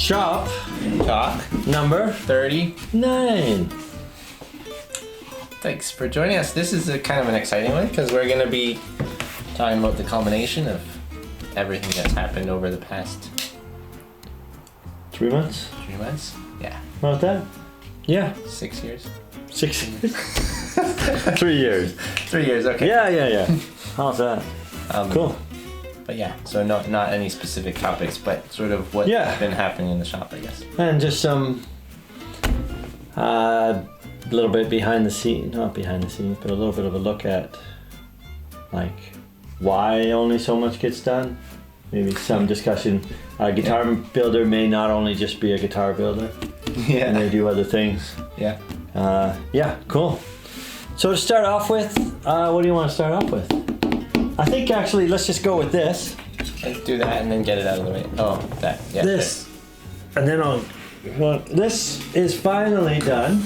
Shop Talk number 39. 9. Thanks for joining us. This is a kind of an exciting one because we're going to be talking about the culmination of everything that's happened over the past 3 months? 3 months. Yeah. About that? Yeah. 6 years. 6 years. 3 years. 3 years. Okay. Yeah. How's that? Cool. But yeah, so not any specific topics, but sort of what's been happening in the shop, I guess. And just some little bit behind the scenes, not behind the scenes, but a little bit of a look at like why only so much gets done. Maybe some discussion. A guitar builder may not only just be a guitar builder. Yeah. And they do other things. Yeah. Cool. So to start off with, what do you want to start off with? I think actually let's just go with this. Let's do that and then get it out of the way. Oh, that. Yeah. This. And then this is finally done.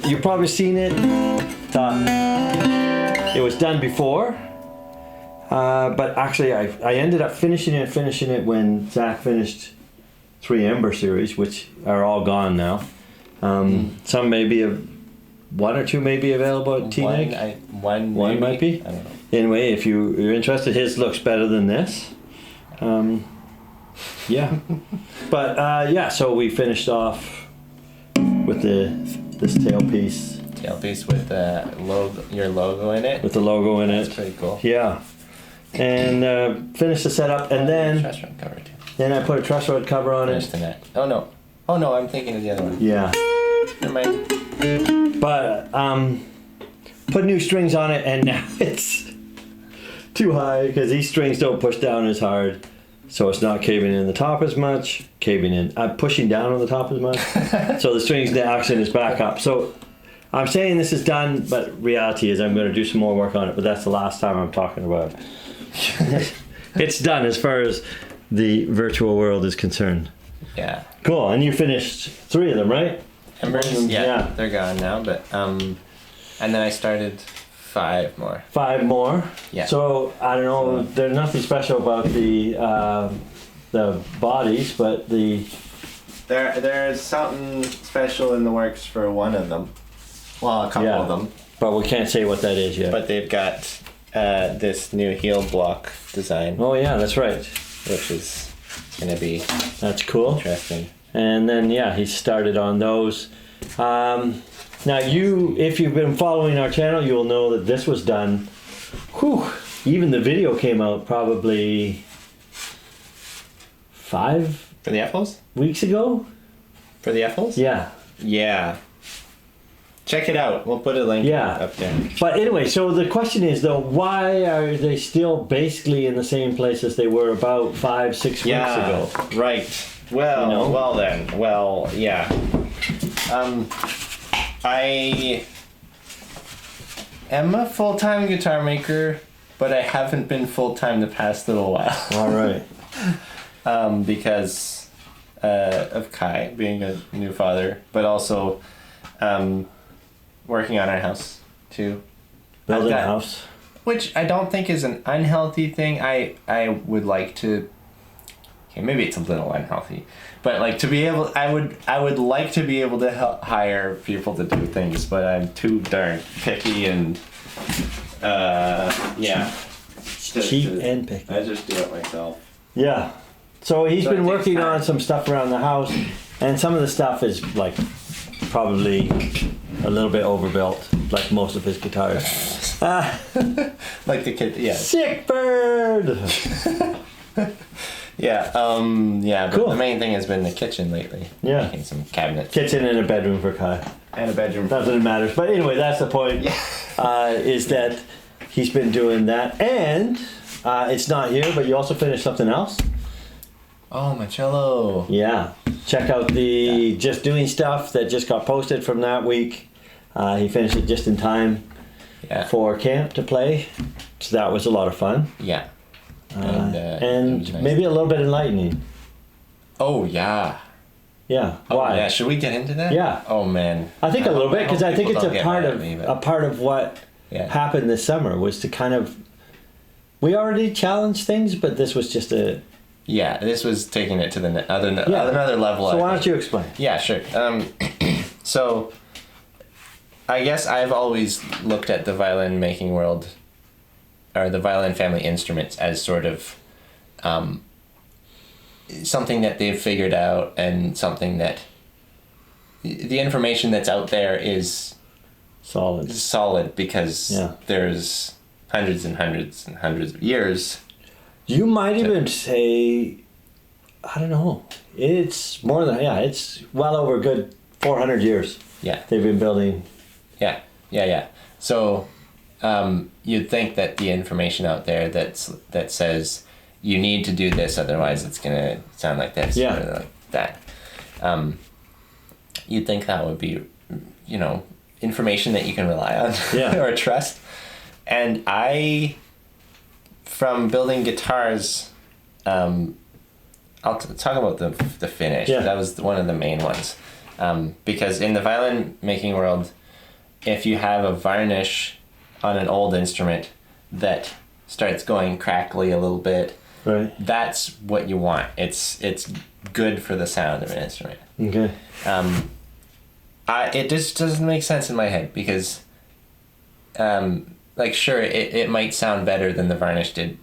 You've probably seen it. It was done before. But actually I ended up finishing it when Zach finished 3 Ember series, which are all gone now. Some may be, one or two may be available at TNEG. One might be. I don't know. Anyway, if you're interested, his looks better than this. But so we finished off with this tailpiece. Tailpiece with your logo in it. With the logo in it. That's pretty cool. Yeah. And finished the setup, and then Truss rod cover too. Then I put a truss rod cover on Finished the net. Oh no, I'm thinking of the other one. Yeah. Never mind. But put new strings on it, and now it's too high because these strings don't push down as hard, so it's not caving in the top as much. Pushing down on the top as much. So the strings, the action is back up. So I'm saying this is done, but reality is I'm going to do some more work on it. But that's the last time I'm talking about it. It's done as far as the virtual world is concerned. Yeah. Cool. And you finished 3 of them, right? Embers, yeah, they're gone now, but and then I started 5 more. 5 more. Yeah. So I don't know. There's nothing special about the bodies, but there's something special in the works for one of them. Well, a couple of them. But we can't say what that is yet. But they've got this new heel block design. Oh yeah, that's right. Which is gonna be cool. Interesting. And then he started on those. Now if you've been following our channel, you'll know that this was done. Even the video came out probably 5 for the F-holes? weeks ago. For the F-holes? Yeah. Yeah. Check it out. We'll put a link up there. But anyway, so the question is though, why are they still basically in the same place as they were about 5-6 weeks ago? Right. Well, yeah. I am a full-time guitar maker, but I haven't been full-time the past little while. All right. Because of Kai being a new father, but also working on our house too. Building a house. Which I don't think is an unhealthy thing. I would like to. Okay, maybe it's a little unhealthy, but like to be able, I would like to be able to hire people to do things, but I'm too darn picky and cheap and picky. I just do it myself. Yeah. So he's been working on some stuff around the house, and some of the stuff is like probably a little bit overbuilt, like most of his guitars. Like the kid, yeah. Sick bird. Yeah, but cool. The main thing has been the kitchen lately. Yeah. Making some cabinets. Kitchen and a bedroom for Kai. And a bedroom. Not that it matters. But anyway, that's the point. Yeah. Is that he's been doing that. And it's not here, but you also finished something else. Oh, my cello. Yeah. Check out the Just Doing Stuff that just got posted from that week. He finished it just in time for camp to play. So that was a lot of fun. Yeah. And nice. Maybe a little bit enlightening. Oh, yeah. Yeah. Oh, why? Yeah. Should we get into that? Yeah. Oh, man. I think a little bit, because I think it's a part of what Yeah. happened this summer was to kind of, we already challenged things, but this was just a Yeah, this was taking it to the another level. So I why think. don't you explain? Yeah, sure. So, I guess I've always looked at the violin making world, or the violin family instruments, as sort of something that they've figured out, and something that the information that's out there is solid because there's hundreds and hundreds and hundreds of years. You might even say, I don't know, it's more than, it's well over a good 400 years. Yeah. They've been building. Yeah. So you'd think that the information out there that says you need to do this, otherwise it's going to sound like this, or like that. You'd think that would be, information that you can rely on or trust. And from building guitars, I'll talk about the finish. Yeah. That was one of the main ones. Because in the violin making world, if you have a varnish on an old instrument that starts going crackly a little bit, right, that's what you want. It's good for the sound of an instrument. Okay. It just doesn't make sense in my head because, sure, it might sound better than the varnish did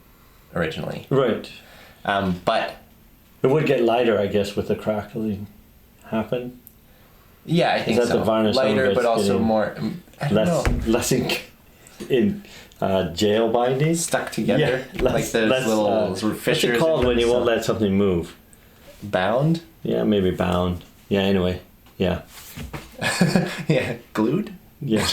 originally. Right. But it would get lighter, I guess, with the crackling happen. Yeah, I think Is that so. the varnish lighter, but also more. I don't know. Less in jail binding. Stuck together, Yeah, like those little fissures. What's it called when you won't let something move? Bound. Yeah, maybe bound. Yeah. Anyway. Yeah. Yeah, glued. Yeah.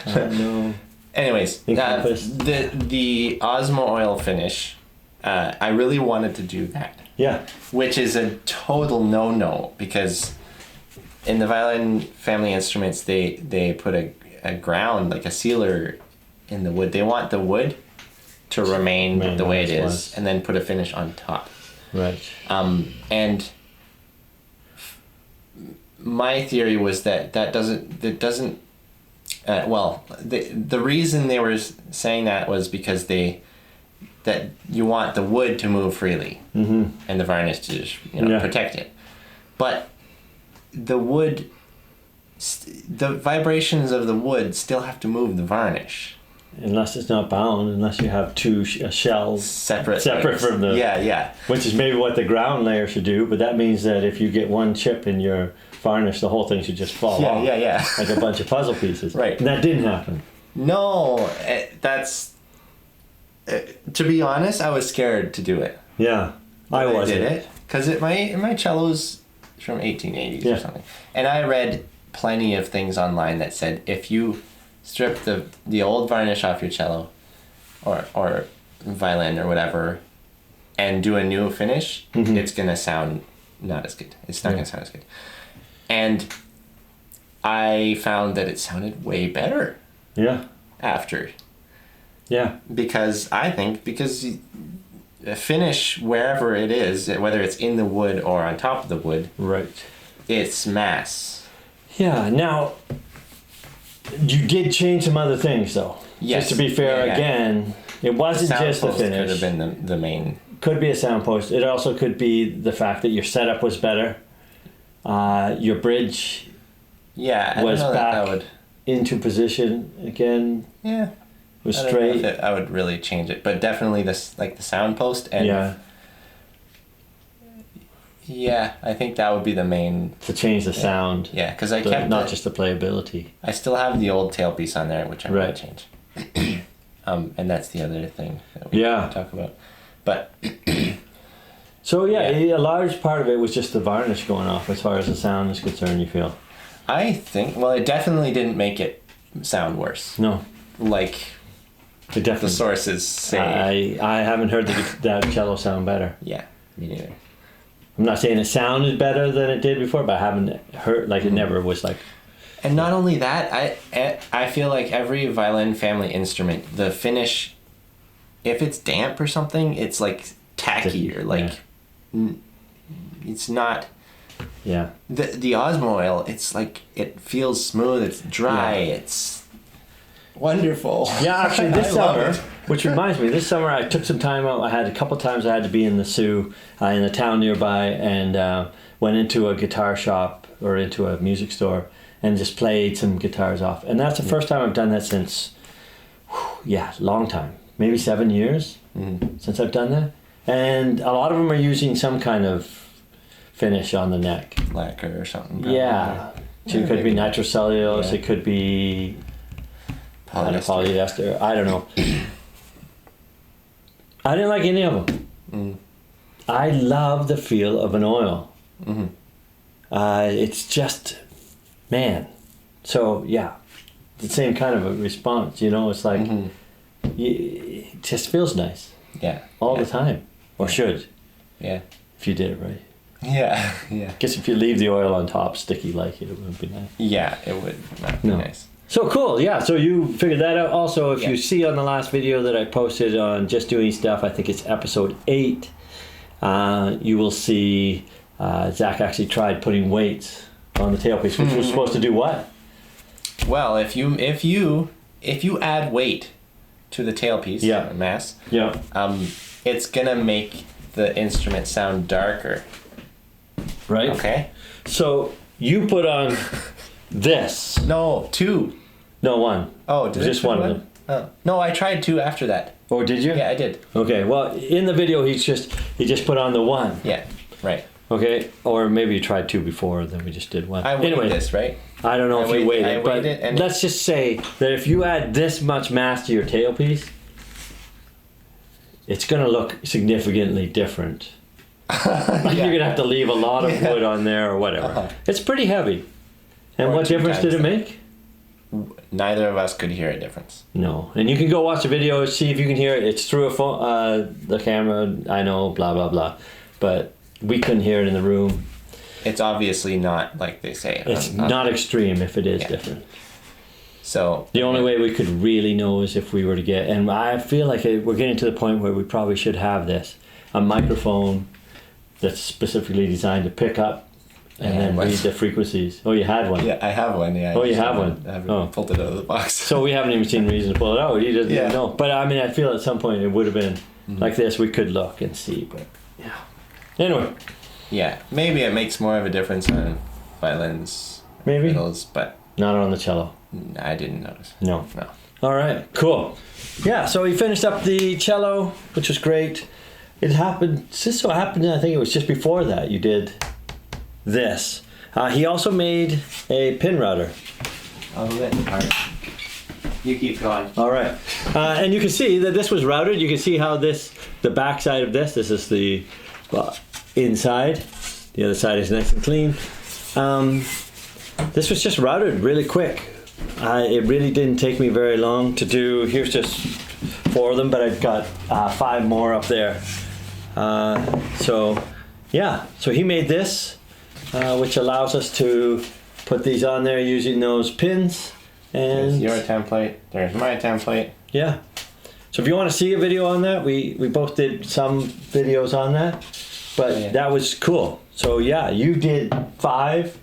No. Anyways, the Osmo oil finish, I really wanted to do that. Yeah. Which is a total no-no because in the violin family instruments, they put a ground, like a sealer in the wood. They want the wood to remain the way it is and then put a finish on top. Right. And my theory was that doesn't the reason they were saying that was because that you want the wood to move freely, and the varnish to just protect it, but the wood, the vibrations of the wood still have to move the varnish. Unless it's not bound, unless you have two shells separate from the... Yeah. Which is maybe what the ground layer should do, but that means that if you get one chip in your varnish, the whole thing should just fall off. Yeah. Like a bunch of puzzle pieces. Right. And that didn't happen. No, that's... to be honest, I was scared to do it. Yeah, I wasn't. did it, because my cello's from 1880s or something. And I read plenty of things online that said if you strip the old varnish off your cello or violin or whatever and do a new finish, it's going to sound not as good. It's not going to sound as good. And I found that it sounded way better. Yeah. After. Yeah. Because a finish, wherever it is, whether it's in the wood or on top of the wood, right, it's mass. Yeah. Now, you did change some other things, though. Yes. Just to be fair, again, it wasn't just the finish. Could have been the main. Could be a sound post. It also could be the fact that your setup was better. Your bridge was back into position again. Yeah. Was straight. I would really change it, but definitely the sound post and yeah, I think that would be the main to change the sound. Yeah, because I kept not just the playability. I still have the old tailpiece on there, which I'm going to change. And that's the other thing that we talk about. But so a large part of it was just the varnish going off, as far as the sound is concerned. You feel? I think it definitely didn't make it sound worse. No, like. The sources say. I haven't heard that cello sound better. Yeah, me neither. I'm not saying it sounded better than it did before, but I haven't heard, it never was like... And not only that, I feel like every violin family instrument, the finish, if it's damp or something, it's like tacky or it's not... Yeah. The Osmo oil, it's like, it feels smooth, it's dry, it's... Wonderful. Yeah, actually, this I love summer, it. which reminds me, this summer I took some time out. I had a couple times I had to be in the Sioux, in a town nearby, and went into a guitar shop or into a music store and just played some guitars off. And that's the first time I've done that since, long time, maybe 7 years since I've done that. And a lot of them are using some kind of finish on the neck. Lacquer or something. Yeah. So it could be nitrocellulose, it could be polyester. I don't know. I didn't like any of them. I love the feel of an oil. It's just, man. So yeah, the same kind of a response. It's like it just feels nice. Yeah. All the time, or should. Yeah. If you did it right. Yeah. Yeah. Guess if you leave the oil on top sticky like it wouldn't be nice. Yeah, it would not be nice. So cool, yeah. So you figured that out. Also, if you see on the last video that I posted on Just Doing Stuff, I think it's episode 8, you will see Zach actually tried putting weights on the tailpiece, which was supposed to do what? Well, if you add weight to the tailpiece, mass, it's gonna make the instrument sound darker. Right. Okay. So you put on this. No, 2. No, 1. Oh, did just I one put of them. Oh. No, I tried 2 after that. Oh, did you? Yeah, I did. Okay. Well, in the video, he just put on the 1. Yeah. Right. Okay. Or maybe you tried 2 before, then we just did 1. I weighed this, right? I don't know if you weighed it, but and let's just say that if you add this much mass to your tailpiece, it's going to look significantly different. Like you're going to have to leave a lot of wood on there or whatever. It's pretty heavy. And what difference did it make? Neither of us could hear a difference. No. And you can go watch the video, see if you can hear it. It's through a phone, the camera, I know, blah, blah, blah. But we couldn't hear it in the room. It's obviously not like they say. It's not extreme if it is different. So the only way we could really know is if we were to get, and I feel like we're getting to the point where we probably should have this, a microphone that's specifically designed to pick up and then read the frequencies. Oh, you had one? Yeah, I have one. Yeah. Oh, you have one? I haven't pulled it out of the box. So we haven't even seen reason to pull it out. He doesn't even know. But I mean, I feel at some point it would have been like this. We could look and see, but yeah. Anyway. Yeah, maybe it makes more of a difference on violins, fiddles, but not on the cello. I didn't notice. No. All right, cool. Yeah, so we finished up the cello, which was great. It happened, just so happened, I think it was just before that you did this. He also made a pin router. All right. You keep going. All right. And you can see that this was routed. You can see how the back side of this is the inside. The other side is nice and clean. This was just routed really quick. It really didn't take me very long to do. Here's just 4 of them, but I've got 5 more up there. So he made this, which allows us to put these on there using those pins. And there's your template. There's my template. Yeah. So if you want to see a video on that, we both did some videos on that, but that was cool. So yeah, you did 5.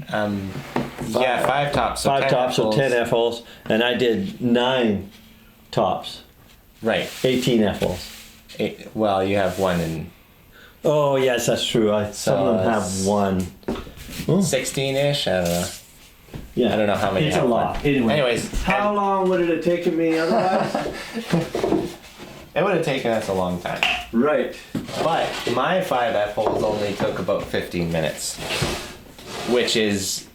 5 tops. So 5 tops, so 10 F holes, and I did 9 tops. Right. 18 F holes. Well, you have 1 in. Oh yes, that's true. Some of them have 1. 16-ish. I don't know. Yeah. I don't know how many. It's a lot. Anyways, how long would it have taken me otherwise? It would have taken us a long time. Right. But my 5 F holes only took about 15 minutes. Which is,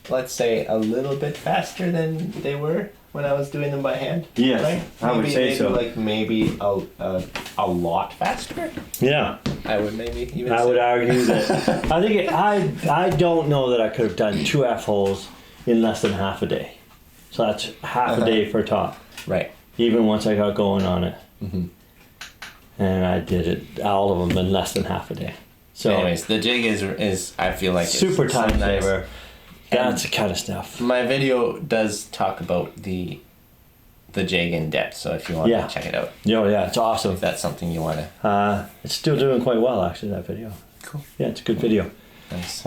let's say, a little bit faster than they were when I was doing them by hand. Yes, right? I would say so. Like maybe a lot faster. Yeah. I would maybe even. I would argue that. I don't know that I could have done 2 F holes in less than half a day. So that's half a day per top. Right. Even once I got going on it. And I did it, all of them in less than half a day. So anyways, the jig is I feel like super it's time so nice. saver. That's the kind of stuff. My video does talk about the jig in depth, so if you want to check it out. Yeah, it's awesome. If that's something you want to. It's still doing quite well, actually, that video. Cool. Yeah, it's a good video. Nice.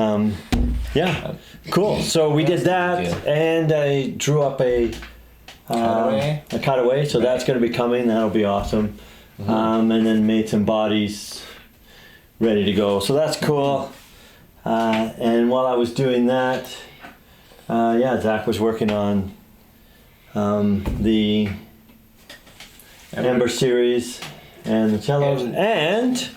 Yeah, cool. So we did that, Good. and I drew up a Cutaway? a cutaway. So that's going to be coming. That'll be awesome. And then made some bodies ready to go. So that's cool. And while I was doing that, Zach was working on the Ember series and the cellos, and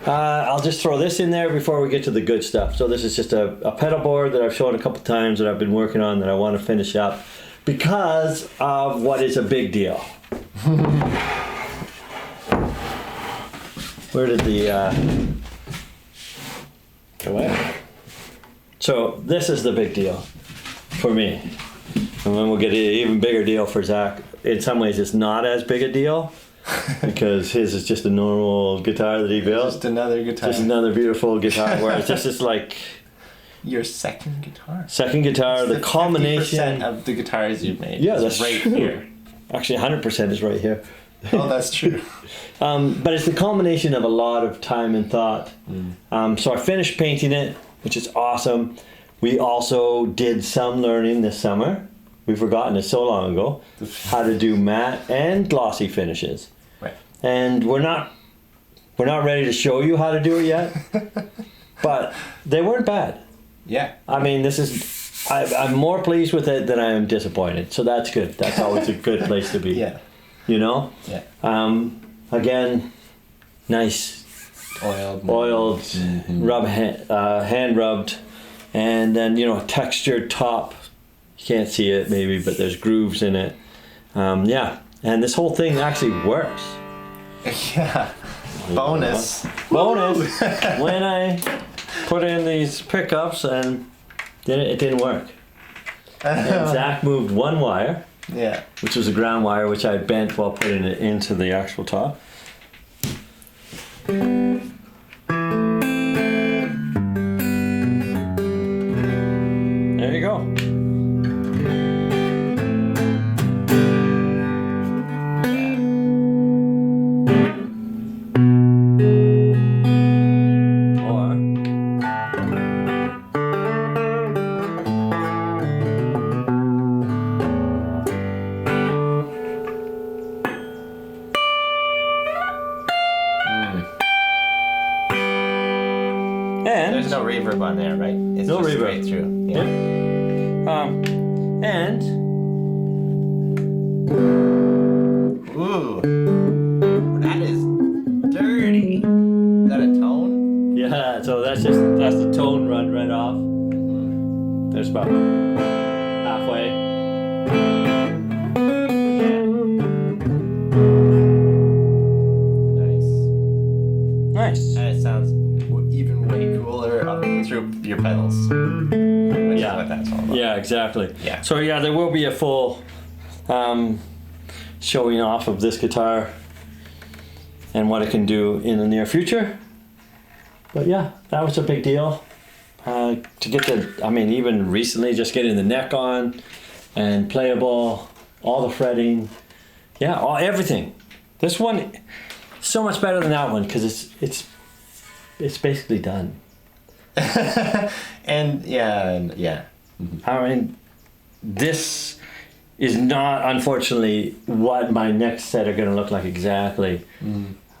I'll just throw this in there before we get to the good stuff. So this is just a pedal board that I've shown a couple times that I've been working on that I want to finish up because of what is a big deal. Where did the go away? So this is the big deal for me, and then we'll get an even bigger deal for Zach. In some ways, it's not as big a deal because his is just a normal guitar that he built. Just another guitar. Just another beautiful guitar. Whereas this is like your second guitar. Second guitar, the combination 50% of the guitars you've made. Yeah, is that's right true. here. Actually, 100% is right here. Oh, that's true. But it's the combination of a lot of time and thought. So I finished painting it, which is awesome. We also did some learning this summer. We've forgotten it so long ago, how to do matte and glossy finishes. Right. And we're not ready to show you how to do it yet, but they weren't bad. Yeah. I mean, I'm more pleased with it than I am disappointed. So that's good. That's always a good place to be. Yeah. You know? Yeah. Again, nice oiled, hand rubbed, and then a textured top. You can't see it maybe, but there's grooves in it. And this whole thing actually works. Yeah. Bonus. When I put in these pickups and it didn't work. And Zach moved one wire. Yeah. Which was a ground wire, which I bent while putting it into the actual top. There you go. There's no reverb on there, right? It's No just reverb. straight through. Yeah. And Ooh. That is dirty. Is that a tone? yeah, so that's the tone run right off. There's about halfway. Yeah. Nice. Nice. And it sounds even way cooler up through your pedals. Which is what that's all about. Yeah, exactly. Yeah. So there will be a full showing off of this guitar and what it can do in the near future. But yeah, that was a big deal. To get even recently, just getting the neck on and playable, all the fretting, everything. This one, so much better than that one because it's basically done. And yeah. I mean, this is not, unfortunately, what my next set are going to look like exactly.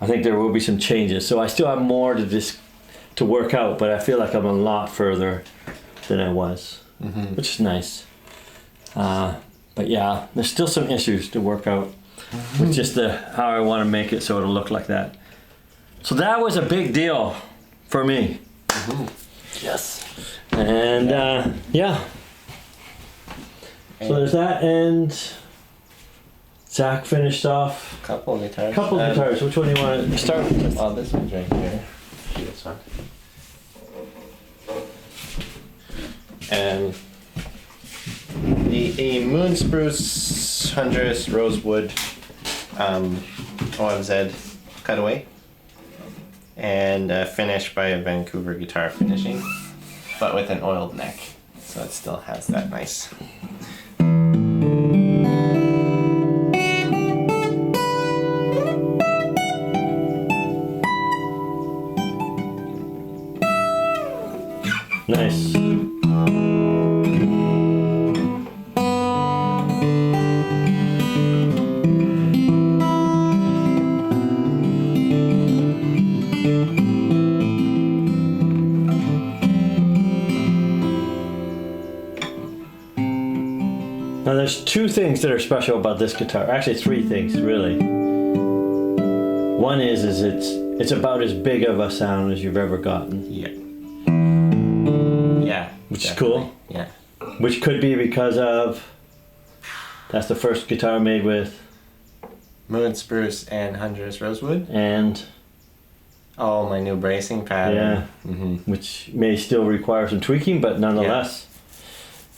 I think there will be some changes, so I still have more to work out, but I feel like I'm a lot further than I was, which is nice. But yeah, there's still some issues to work out with just how I want to make it so it'll look like that. So that was a big deal for me. Yes. And so there's that, and Zach finished off Couple guitars. guitars. Which one do you want to start with? Oh, this one's right here. This one. And the Moon Spruce Honduras Rosewood OMZ cutaway, and finished by a Vancouver Guitar Finishing, but with an oiled neck, so it still has that nice. Nice. Now there's two things that are special about this guitar. Actually, three things really. One is it's about as big of a sound as you've ever gotten. Yeah. Yeah. Which definitely. is cool. Yeah. Which could be because of that's the first guitar made with Moon spruce and Honduras rosewood. and Oh, my new bracing pattern. yeah, Mm-hmm. which may still require some tweaking, but nonetheless,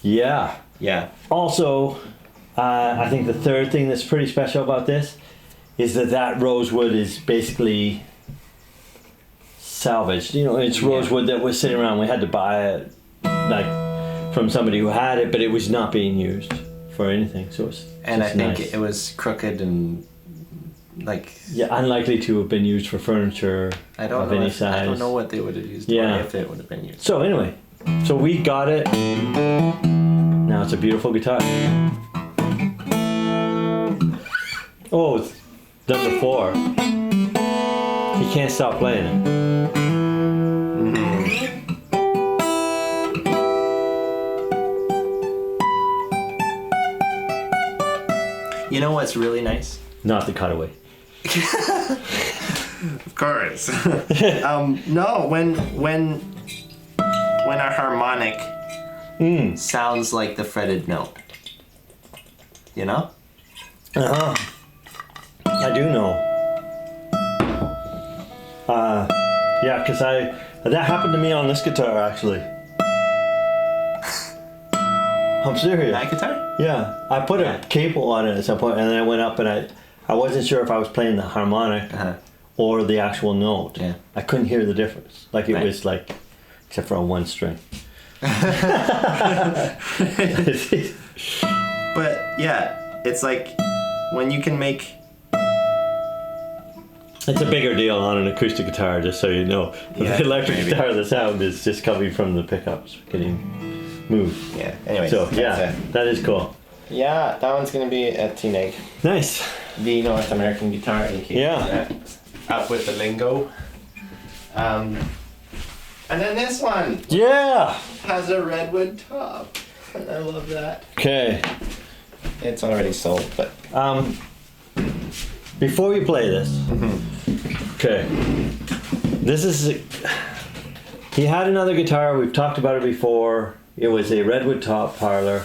yeah. Yeah. Also, I think the third thing that's pretty special about this is that rosewood is basically salvaged. You know, it's Yeah. rosewood that was sitting around. We had to buy it, like, from somebody who had it, but it was not being used for anything. So it's And I just think nice. it was crooked and like Yeah, unlikely to have been used for furniture I don't of know any if, size. I don't know what they would have used Yeah. or if it would have been used. So anyway, so we got it. Now it's a beautiful guitar. Oh, it's number 4. He can't stop playing it. You know what's really nice? Not the cutaway. Of course. No, when our harmonic sounds like the fretted note. You know? Uh-huh. I do know. Yeah, because that happened to me on this guitar actually. I'm serious. That guitar? Yeah, I put a cable on it at some point, and then I went up and I wasn't sure if I was playing the harmonic Uh-huh. or the actual note. Yeah. I couldn't hear the difference. Like it Right. was like, except for on one string. But yeah, it's like when you can make It's a bigger deal on an acoustic guitar, just so you know. Yeah, The electric maybe. guitar, the sound is just coming from the pickups getting moved. yeah. Anyway, So yeah, that is cool. yeah, that one's gonna be a T-Neg. Nice. The North American guitar in case Yeah. up with the lingo. And then this one Yeah. has a redwood top. And I love that. Okay. It's already sold, but Before we play this, okay. This is. He had another guitar. We've talked about it before. It was a redwood top parlor,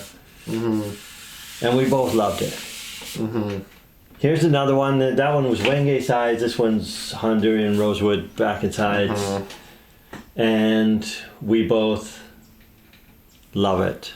and we both loved it. Here's another one. That one was Wenge sides. This one's Honduran rosewood back and sides, and we both love it.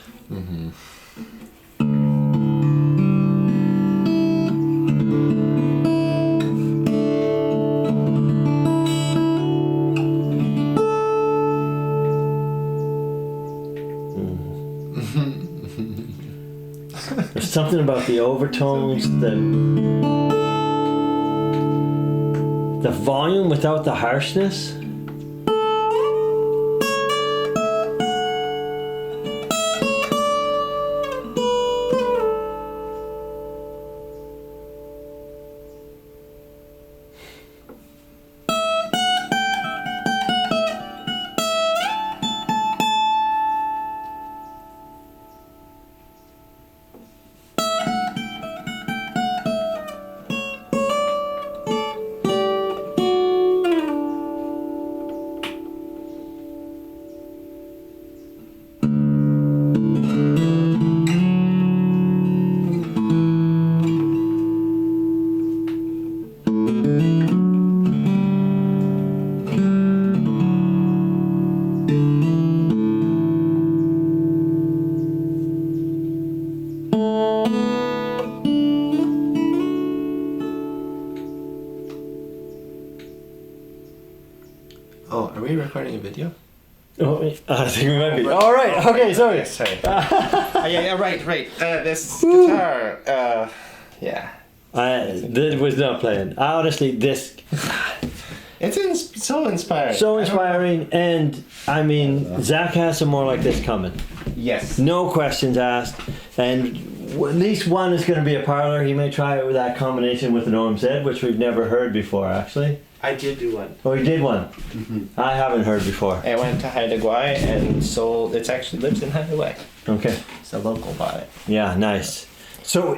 There's something about the overtones, the volume without the harshness. oh, are we recording a video? Oh, I think we might be. All right. Okay. Sorry. Sorry. yeah, right. This guitar, yeah. This was not playing. I honestly, this. It's so inspiring. So inspiring, and I mean, Zach has some more like this coming. Yes. No questions asked, and at least one is going to be a parlor. He may try it with that combination with an OMZ, which we've never heard before, actually. I did do one. Oh, he did one. Mm-hmm. I haven't heard before. I went to Haida Gwaii and sold. It actually lives in Haida Gwaii. Okay. It's a local bought it. Yeah, nice. So,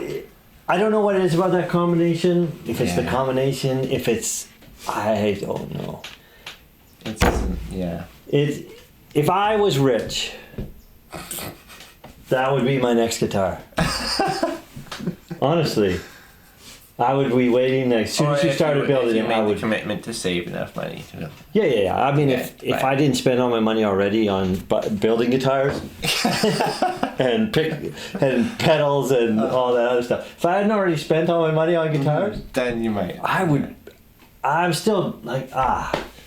I don't know what it is about that combination. If it's the Yeah. combination, if it's, I don't know. It's yeah. If I was rich, that would be my next guitar. Honestly, I would be waiting. As soon as you started building it, I would. The commitment to save enough money to build. Yeah. I mean, Yeah, if I didn't spend all my money already on building guitars and pedals and all that other stuff, if I hadn't already spent all my money on guitars, Then you might. I would. I'm still like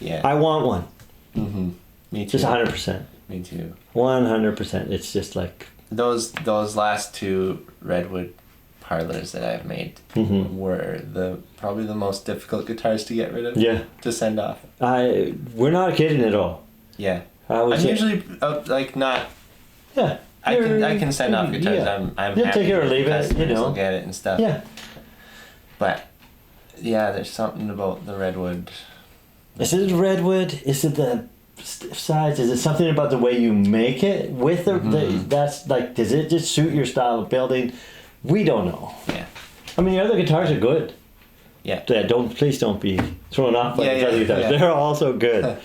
Yeah. I want one. Mm-hmm. Me too. Just 100%. Me too. 100%. It's just like Those last two redwood parlors that I've made were probably the most difficult guitars to get rid of. yeah. To send off. We're not kidding at all. Yeah. I was I'm usually like not. yeah. I can send off guitars. Yeah. I'm You'll happy take it or that leave it, customers you know. will get it and stuff. Yeah. But yeah, there's something about the redwood. Is it redwood? Is it the size? Is it something about the way you make it with the that's like? Does it just suit your style of building? We don't know. Yeah. I mean, the other guitars are good. Yeah. Please don't be thrown off by Yeah, the other guitars. yeah. They're also good.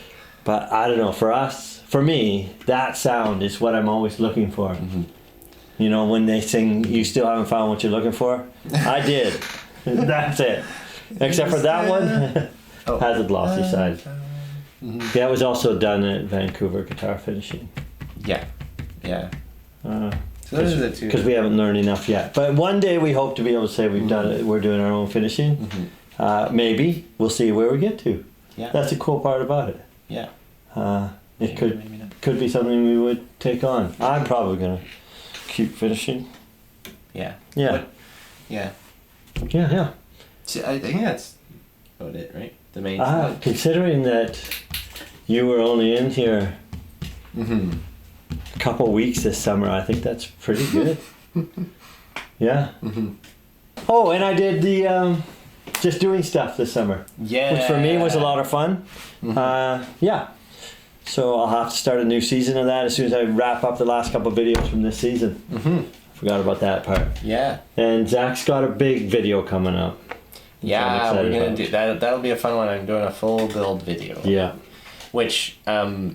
But I don't know. For me, that sound is what I'm always looking for. You know, when they sing, "You still haven't found what you're looking for." I did. That's it. Except for that one, has a glossy side. That was also done at Vancouver Guitar Finishing. Yeah. Yeah. So those are the two. Because we haven't learned enough yet. But one day we hope to be able to say we've done it. We're doing our own finishing. Maybe we'll see where we get to. Yeah. That's the cool part about it. Yeah. It Maybe not. could be something we would take on. I'm probably gonna keep finishing. Yeah. Yeah. But, yeah. Yeah. So I think that's about it, right? The main stuff. Considering that you were only in here a couple weeks this summer, I think that's pretty good. Yeah. Oh, and I did the just doing stuff this summer. Yeah. Which for me was a lot of fun. Yeah. So I'll have to start a new season of that as soon as I wrap up the last couple of videos from this season. Forgot about that part. Yeah. And Zach's got a big video coming up. Yeah, we're gonna do that. That'll be a fun one. I'm doing a full build video. Yeah. Which I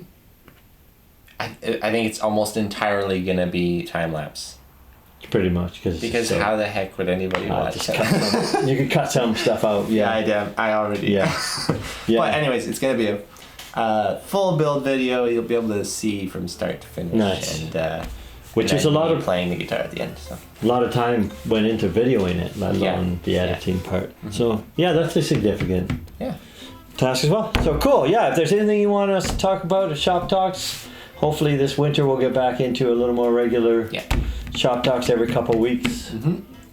think it's almost entirely gonna be time lapse. Pretty much Because how the heck would anybody watch just it? cut you could cut some stuff out. Yeah. Yeah, I already. Yeah. Yeah. But anyways, it's gonna be a full build video. You'll be able to see from start to finish. Nice. And Which and is a then lot me of playing the guitar at the end. So. a lot of time went into videoing it, let alone the editing part. So yeah, that's a significant task as well. So cool. Yeah, if there's anything you want us to talk about at Shop Talks, hopefully this winter we'll get back into a little more regular Shop Talks every couple weeks.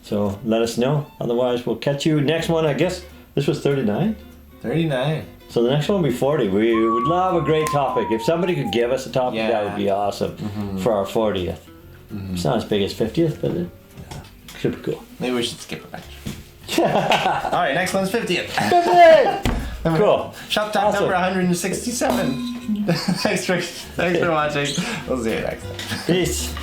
So let us know. Otherwise, we'll catch you next one. I guess this was 39. 39. So the next one will be 40. We would love a great topic. If somebody could give us a topic, that would be awesome for our 40th. It's not as big as 50th, but it should be cool. Maybe we should skip a batch. All right, next one's 50th. 50! Cool. Shop Talk number 167. Thanks for watching. We'll see you next time. Peace.